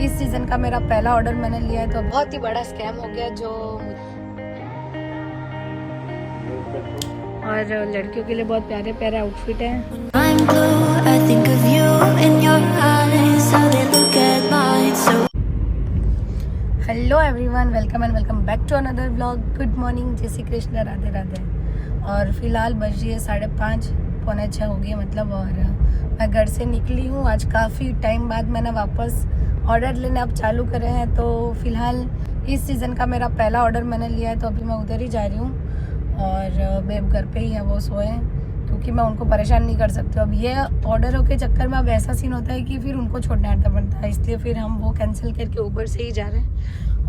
इस सीजन का मेरा पहला ऑर्डर मैंने लिया है, तो बहुत ही बड़ा स्कैम हो गया जो, और लड़कियों के लिए बहुत प्यारे प्यारे आउटफिट हैं। Hello everyone, welcome and welcome back to another vlog. Good morning, जय श्री कृष्ण, राधे राधे। और फिलहाल बज रही है 5:30, पौने 6 हो गई मतलब, और मैं घर से निकली हूँ। आज काफ़ी टाइम बाद मैंने वापस ऑर्डर लेने अब चालू करे हैं। तो फिलहाल इस सीज़न का मेरा पहला ऑर्डर मैंने लिया है, तो अभी मैं उधर ही जा रही हूँ। और बेब घर पे ही है, वो सोए हैं क्योंकि मैं उनको परेशान नहीं कर सकती। अब ये ऑर्डरों के चक्कर में अब ऐसा सीन होता है कि फिर उनको छोड़ना आता पड़ता है, इसलिए फिर हम वो कैंसिल करके ऊबर से ही जा रहे हैं।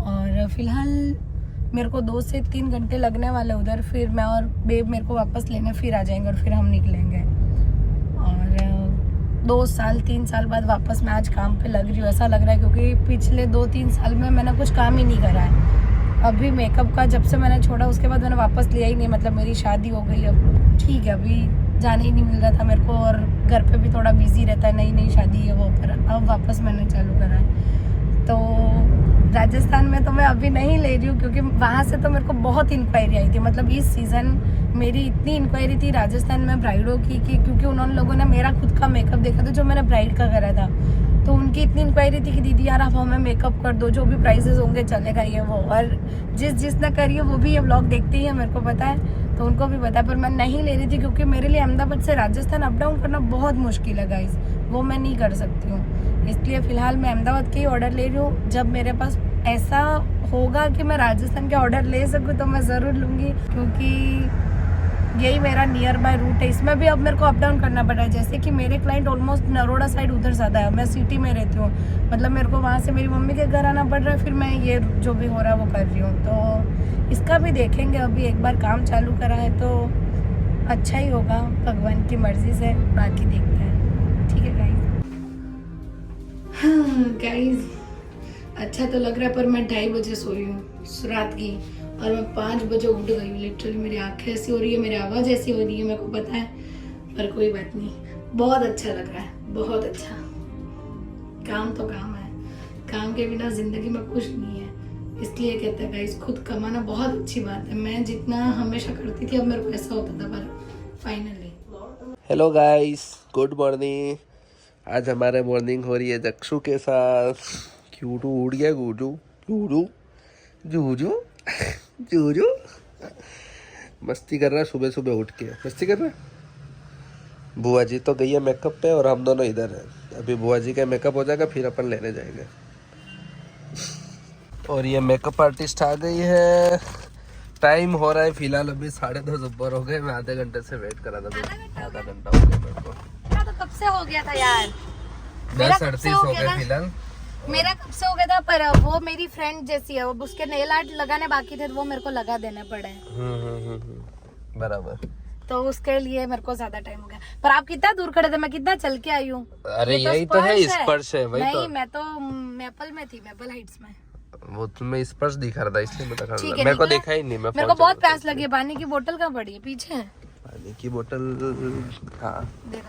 और फिलहाल मेरे को 2 से 3 घंटे लगने वाले उधर, फिर मैं और बेब मेरे को वापस लेने फिर आ जाएंगे और फिर हम निकलेंगे। और 2 साल 3 साल बाद वापस मैं आज काम पे लग रही हूँ, ऐसा लग रहा है, क्योंकि पिछले 2-3 साल में मैंने कुछ काम ही नहीं करा है। अभी मेकअप का जब से मैंने छोड़ा उसके बाद मैंने वापस लिया ही नहीं, मतलब मेरी शादी हो गई। अब ठीक है, अभी जाने ही नहीं मिल रहा था मेरे को, और घर पे भी थोड़ा बिजी रहता है, नई नई शादी है वो, पर अब वापस मैंने चालू करा है। तो राजस्थान में तो मैं अभी नहीं ले रही हूँ, क्योंकि वहाँ से तो मेरे को बहुत इंक्वायरी आई थी। मतलब इस सीज़न मेरी इतनी इंक्वायरी थी राजस्थान में ब्राइडों की कि क्योंकि उन्होंने लोगों ने मेरा खुद का मेकअप देखा था जो मैंने ब्राइड का करा था, तो उनकी इतनी इंक्वायरी थी कि दीदी यार आप हमें मेकअप कर दो, जो भी प्राइसेस होंगे चलेगा ये वो। और जिसने करी है वो भी ये व्लॉग देखती ही है, मेरे को पता है, तो उनको भी पता है। पर मैं नहीं ले रही थी क्योंकि मेरे लिए अहमदाबाद से राजस्थान अप डाउन करना बहुत मुश्किल है गाइस, वो मैं नहीं कर सकती हूँ। इसलिए फ़िलहाल मैं अहमदाबाद के ही ऑर्डर ले रही हूँ। जब मेरे पास ऐसा होगा कि मैं राजस्थान के ऑर्डर ले सकूँ तो मैं ज़रूर लूँगी, क्योंकि यही मेरा नियर बाय रूट है। इसमें भी अब मेरे को अप डाउन करना पड़ रहा है, जैसे कि मेरे क्लाइंट ऑलमोस्ट नरोड़ा साइड उधर ज़्यादा है, मैं सिटी में रहती हूँ, मतलब मेरे को वहाँ से मेरी मम्मी के घर आना पड़ रहा है, फिर मैं ये जो भी हो रहा है वो कर रही हूँ। तो इसका भी देखेंगे, अभी एक बार काम चालू करा है तो अच्छा ही होगा, भगवान की मर्जी से, बाकी देखते हैं। ठीक है गाइस, अच्छा तो लग रहा है, पर मैं 2:30 बजे सोई हूँ रात की, और मैं 5 बजे उठ गई हूँ। लिटरली मेरी आंखें ऐसी हो रही है, मेरी आवाज़ ऐसी हो रही है, मेरे को पता है, पर कोई बात नहीं, बहुत अच्छा लग रहा है, बहुत अच्छा। काम तो काम है, काम के बिना जिंदगी में कुछ नहीं है, इसलिए कहते हैं गाइस खुद कमाना बहुत अच्छी बात है। मैं जितना हमेशा करती थी, अब मेरे को ऐसा होता था, पर finally. Hello guys, good morning. आज हमारे मॉर्निंग हो रही है दक्षु के साथ। क्यूटू उड़ गया, गुजू जूजू जूजू जूजू मस्ती कर रहा है, सुबह सुबह उठ के मस्ती कर रहा है। बुआ जी तो गई है मेकअप पे और हम दोनों इधर हैं। अभी बुआ जी का मेकअप हो जाएगा फिर अपन लेने जाएंगे। और ये मेकअप आर्टिस्ट आ गई है। टाइम हो रहा है फिलहाल अभी 2:30 ऊपर हो गए। मैं आधे घंटे से वेट कर रहा था, आधा घंटा हो गया मेरे को। तो कब से हो गया था यार, 10:38 हो गए फिलहाल। मेरा कब से हो गया था, पर वो मेरी फ्रेंड जैसी है, वो उसके नेल आर्ट लगाने बाकी थे, तो वो मेरे को लगा देने पड़े। बराबर, तो उसके लिए मेरे को ज्यादा टाइम हो गया। पर आप कितना दूर खड़े थे, मैं कितना चल के आई हूँ। अरे यही तो है, स्पर्श है वही। नहीं, मैं तो मैपल में थी, मैपल हाइट्स में। वो तुम्हें स्पर्श दिखा रहा था इसलिए मैं दिखा रहा था। मेरे को देखा ही नहीं। मेरे को बहुत प्यास लगी है, पानी की बोतल कहाँ पड़ी है? पीछे है पानी की बोतल। हाँ देखो।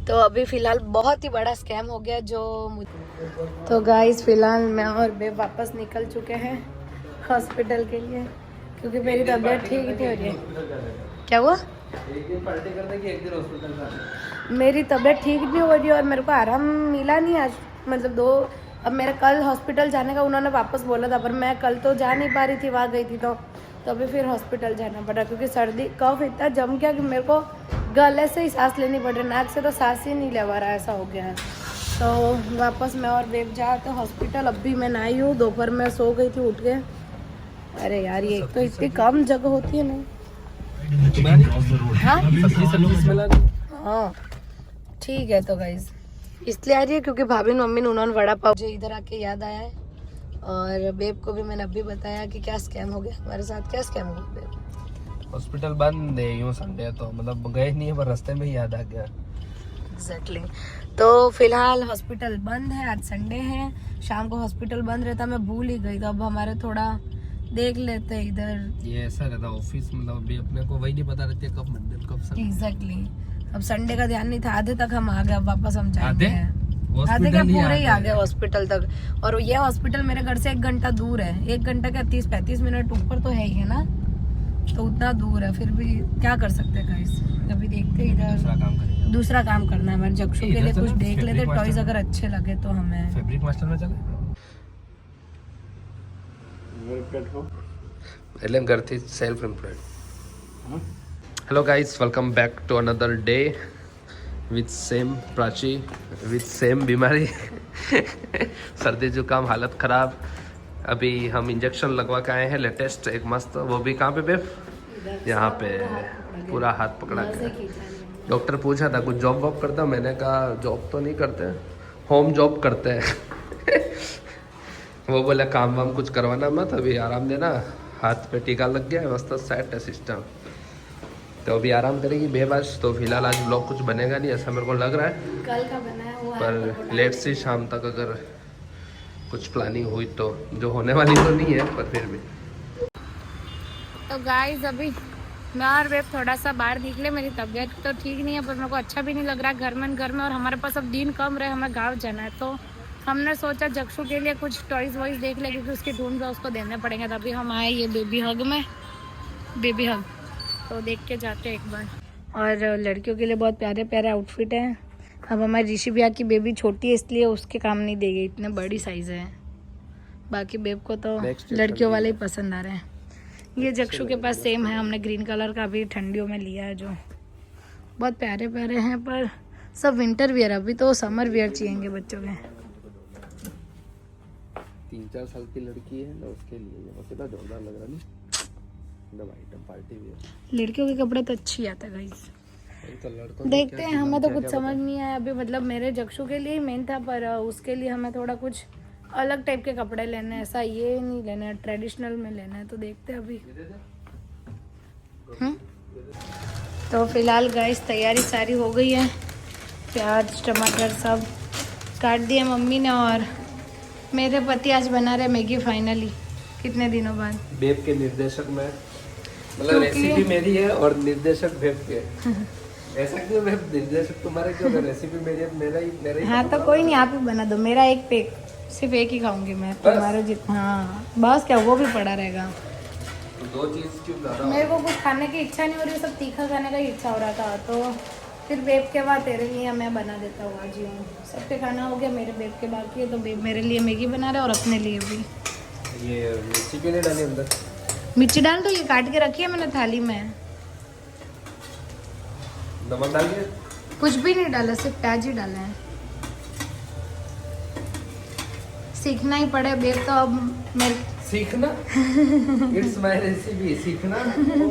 तो अभी फिलहाल बहुत ही बड़ा स्कैम हो गया जो तो गाइस फिलहाल मैं और बेब वापस निकल चुके हैं हॉस्पिटल के लिए, क्योंकि मेरी तबीयत ठीक नहीं हो रही है। क्या हुआ? एक दिन पार्टी करने की, एक दिन हॉस्पिटल जाना। मेरी तबीयत ठीक नहीं हो रही है और मेरे को आराम मिला नहीं आज, मतलब अब मेरा कल हॉस्पिटल जाने का उन्होंने वापस बोला था, पर मैं कल तो जा नहीं पा रही थी, वहाँ गई थी, तो अभी फिर हॉस्पिटल जाना पड़ा, क्योंकि सर्दी कफ इतना जम गया कि मेरे को गले से ही सांस लेनी पड़ रही, नाक से तो सांस ही नहीं ले पा रहा, ऐसा हो गया है। तो वापस मैं और बेब जा तो हॉस्पिटल। अभी मैं नहाई हूँ, दोपहर में सो गई थी उठ के। अरे यार ये एक तो इतनी कम जगह होती है नहीं। हाँ ठीक है। तो गाइज इसलिए आ रही है क्योंकि भाभी मम्मी ने उन्होंने वड़ा पाव, मुझे इधर आके याद आया है। और बेब को भी मैंने अभी बताया कि क्या स्कैम हो गया हमारे साथ। क्या स्कैम हो गया बेब? हॉस्पिटल बंद है यूँ संडे, तो मतलब गए नहीं है, पर रास्ते में ही याद आ गया। एग्जैक्टली। तो फिलहाल हॉस्पिटल बंद है, आज संडे है, शाम को हॉस्पिटल बंद रहता, मैं भूल ही गई। तो अब हमारे थोड़ा देख लेते इधर। ये ऐसा रहता ऑफिस, मतलब अभी अपने को वही नहीं पता रहती कब मंदिर कब संडे। एग्जैक्टली। अब संडे का ध्यान नहीं था, आधे तक हम आ गए, अब वापस हम जाएंगे। आधे क्या पूरे ही आ गए हॉस्पिटल तक। और ये हॉस्पिटल मेरे घर से 1 घंटा दूर है। 1 घंटा क्या 30-35 मिनट ऊपर तो है ही है ना, तो उतना दूर है। फिर भी क्या कर सकते हैं गाइस, अभी देखते हैं इधर दूसरा काम करना है। हमारे जक्षु के लिए कुछ देख लेते टॉयज, अगर अच्छे लगे तो हमें। फैब्रिक मास्टर में चले એટલે ઘરથી self employed. Hello guys, welcome back to another day with same Prachi, with same बीमारी. सर्दी जुकाम, हालत ख़राब. अभी हम इंजेक्शन लगवा के आए हैं लेटेस्ट, एक मस्त, वो भी कहाँ पे बेब, यहाँ पे पूरा हाथ पकड़ा के. डॉक्टर पूछा था कुछ जॉब वॉब करता, मैंने कहा जॉब तो नहीं करते, होम जॉब करते हैं. वो बोला काम वाम कुछ करवाना मत, अभी आराम देना, हाथ पे टीका लग गया है, मस्त सेट है सिस्टम. तो अभी आराम करेगी बेबाश. तो फिलहाल आज ब्लॉग कुछ बनेगा नहीं ऐसा मेरे को लग रहा है, कल का बनाया हुआ पर लेट से शाम तक अगर कुछ प्लानिंग हुई तो, जो होने वाली तो नहीं है पर फिर भी. तो गाइस अभी मैं और वेब थोड़ा सा बाहर निकले. मेरी तबीयत तो ठीक नहीं है पर मेरे को अच्छा भी नहीं लग रहा है घर में, और हमारे पास अब दिन कम रहे, हमें गाँव जाना है. तो हमने सोचा जक्षु के लिए कुछ टॉयज वॉयज देख ले, क्योंकि उसकी ढूंढ में उसको देने पड़ेंगे. तभी हम आए ये बेबी हग में, बेबी हग तो देख के जाते हैं एक बार. और लड़कियों के लिए बहुत प्यारे प्यारे आउटफिट हैं. अब हमारी ऋषि भैया की बेबी छोटी है इसलिए उसके काम नहीं देगी, इतने बड़ी साइज़ है. बाकी बेब को तो लड़कियों वाले ही पसंद आ रहे हैं. ये जक्षु के पास सेम है, हमने ग्रीन कलर का अभी ठंडियों में लिया है, जो बहुत प्यारे प्यारे हैं. पर सब विंटर वियर, अभी तो समर वियर चाहिए बच्चों के. 3-4 साल की लड़की है ना, उसके लिए कितना जोरदार लग रहा है एकदम आइटम पार्टी वियर. लड़कियों के कपड़े तो अच्छी आते हैं गाइस, तो लड़कों देखते हैं. हमें तो कुछ समझ नहीं आया अभी, मतलब मेरे जक्षु के लिए ही मेन था, पर उसके लिए हमें थोड़ा कुछ अलग टाइप के कपड़े लेने हैं. ऐसा ये नहीं लेना है, ट्रेडिशनल में लेना है. तो देखते हैं अभी. तो फिलहाल गाइस तैयारी सारी हो गई है. प्याज टमाटर सब काट दिए मम्मी ने, और मेरे पति आज बना रहे मैगी फाइनली कितने दिनों बाद. बेब के निर्देशक में, मतलब रेसिपी मेरी है और निर्देशक बेब के. ऐसा क्यों बेब, निर्देशक तुम्हारे क्यों, रेसिपी मेरी है, मेरा ही. हाँ तो कोई नहीं, आप ही बना दो. मेरा एक पेक, सिर्फ एक ही खाऊंगी मैं, तुम्हारे जितना. हाँ बस क्या, वो भी पड़ा रहेगा. 2 चीज क्यों ज़्यादा. मेरे को कुछ खाने की इच्छा नहीं हो रही, सब तीखा खाने का ही इच्छा हो रहा था. तो फिर बेब के बाद तेरे लिए मैं बना देता हूँ आज ही. सबके खाना हो गया, मेरे बेब के बाकी है, तो बेब मेरे लिए मैगी बना रहे और अपने लिए भी. ये मिर्ची क्यों नहीं डाली अंदर. मिर्ची डाल दो, ये काट के रखी है मैंने थाली में. नमक डाल दिया. कुछ भी नहीं डाला, सिर्फ प्याज ही डाले हैं. सीखना ही पड़े बेब तो अब मेरे. सीखना. It's my recipe. सीखना नो.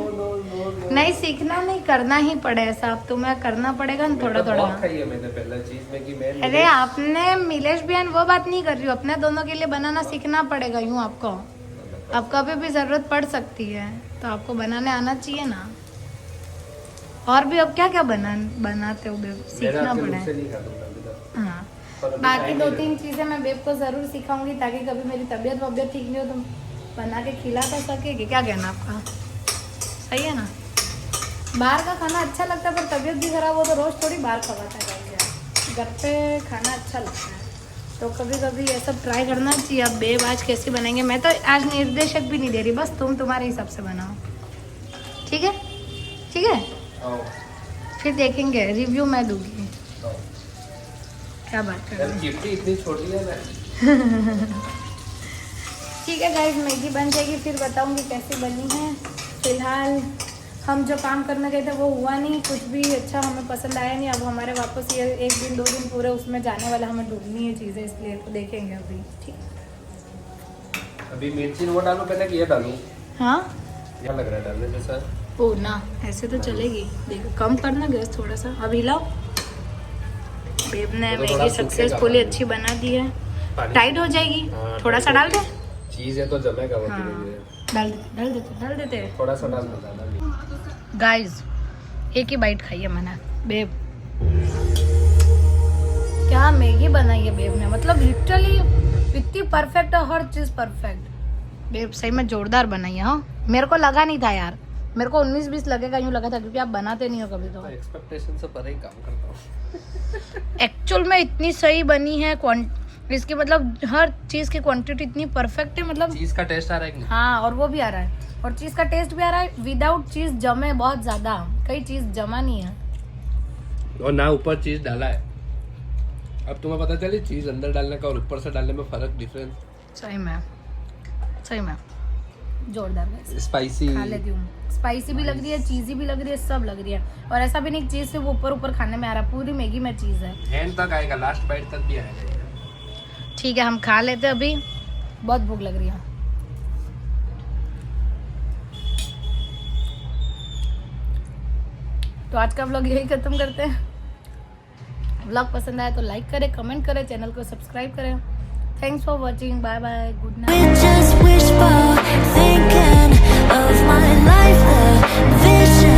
नहीं सीखना नहीं, करना ही पड़े ऐसा. अब तुम्हें करना पड़ेगा ना थोड़ा थोड़ा. खाई है मैंने पहला चीज में कि मैं. अरे आपने मिलेश बहन वो बात नहीं कर रही हूँ, अपने दोनों के लिए बनाना सीखना पड़ेगा. यूँ आपको अब कभी भी ज़रूरत पड़ सकती है, तो आपको बनाने आना चाहिए ना. और भी अब क्या क्या बनाते हो बेब, सीखना पड़े. हाँ बाकी 2-3 चीज़ें मैं बेब को ज़रूर सिखाऊंगी, ताकि कभी मेरी तबीयत वबीयत ठीक नहीं हो तो बना के खिला तो सकेगी. क्या कहना आपका, सही है ना. बाहर का खाना अच्छा लगता है, पर तबीयत भी खराब हो तो रोज़ थोड़ी बाहर खवाता है. घर पे खाना अच्छा लगता है, तो कभी कभी ये सब ट्राई करना चाहिए. अब बेब आज कैसी बनेंगे, मैं तो आज निर्देशक भी नहीं दे रही, बस तुम तुम्हारे हिसाब से बनाओ. ठीक है ठीक है. फिर देखेंगे, रिव्यू मैं दूंगी. क्या बात कर रहे हैं, इतनी छोटी है ना. ठीक है गाइस, मैगी बन जाएगी फिर बताऊंगी कैसी बनी है. फिलहाल हम जो काम करने गए थे वो हुआ नहीं, कुछ भी अच्छा हमें पसंद आया नहीं. अब हमारे वापस ये 1 दिन 2 दिन पूरे उसमें जाने वाला, हमें ढूंढनी है चीज़ें, इसलिए तो देखेंगे अभी. ठीक. अभी मिर्ची वो डालूं पहले कि ये डालूं. हाँ क्या लग रहा है डालने से सर. ओ ना, ऐसे तो चलेगी. देखो कम करना गैस थोड़ा सा. अब हिलाओ. बेब ने मैगी सक्सेसफुली अच्छी बना दी है. टाइट हो जाएगी. थोड़ा सा डाल दे. चीज़ है तो जमेगा वो. डाल देते थोड़ा सा डाल दो. गाइस एक ही बाइट खाई है मैंने. बेब क्या मैगी बनाई है बेब ने, मतलब लिटरली इतनी परफेक्ट है, हर चीज़ परफेक्ट. बेब सही में जोरदार बनाई है. हाँ मेरे को लगा नहीं था यार, मेरे को 19-20 लगेगा, यूँ लगा था, क्योंकि आप बनाते नहीं हो कभी तो। एक्सपेक्टेशन से परे ही काम करता हूँ। एक्चुअल में इतनी सही बनी है, इसकी मतलब हर चीज़ की क्वांटिटी इतनी परफेक्ट है, मतलब चीज का टेस्ट आ रहा है कि नहीं? हाँ, और वो भी आ रहा है, और चीज़ का टेस्ट भी आ रहा है विदाउट चीज़ जमे बहुत ज़्यादा, कई चीज़ जमा नहीं है। और ना ऊपर चीज डाला है। अब तुम्हें पता चली चीज अंदर डालने का और ऊपर से डालने में फर्क, डिफरेंस। सही में जोरदार है। स्पाइसी खा लेती हूँ, स्पाइसी भी लग रही है, चीज़ी भी लग रही है, सब लग रही है। और ऐसा भी नहीं चीज़ से वो ऊपर खाने में आ रहा, पूरी मैगी में चीज़ है। एंड तक आएगा, लास्ट बाइट तक भी आएगा। ठीक है, हम खा लेते हैं अभी, बहुत भूख लग रही है। तो आज का व्लॉग यही खत्म करते हैं। व्लॉग पसंद आया तो लाइक करें, कमेंट करें, चैनल को सब्सक्राइब करें। Thanks for watching, bye bye, good night. Just wishful thinking of my life, the vision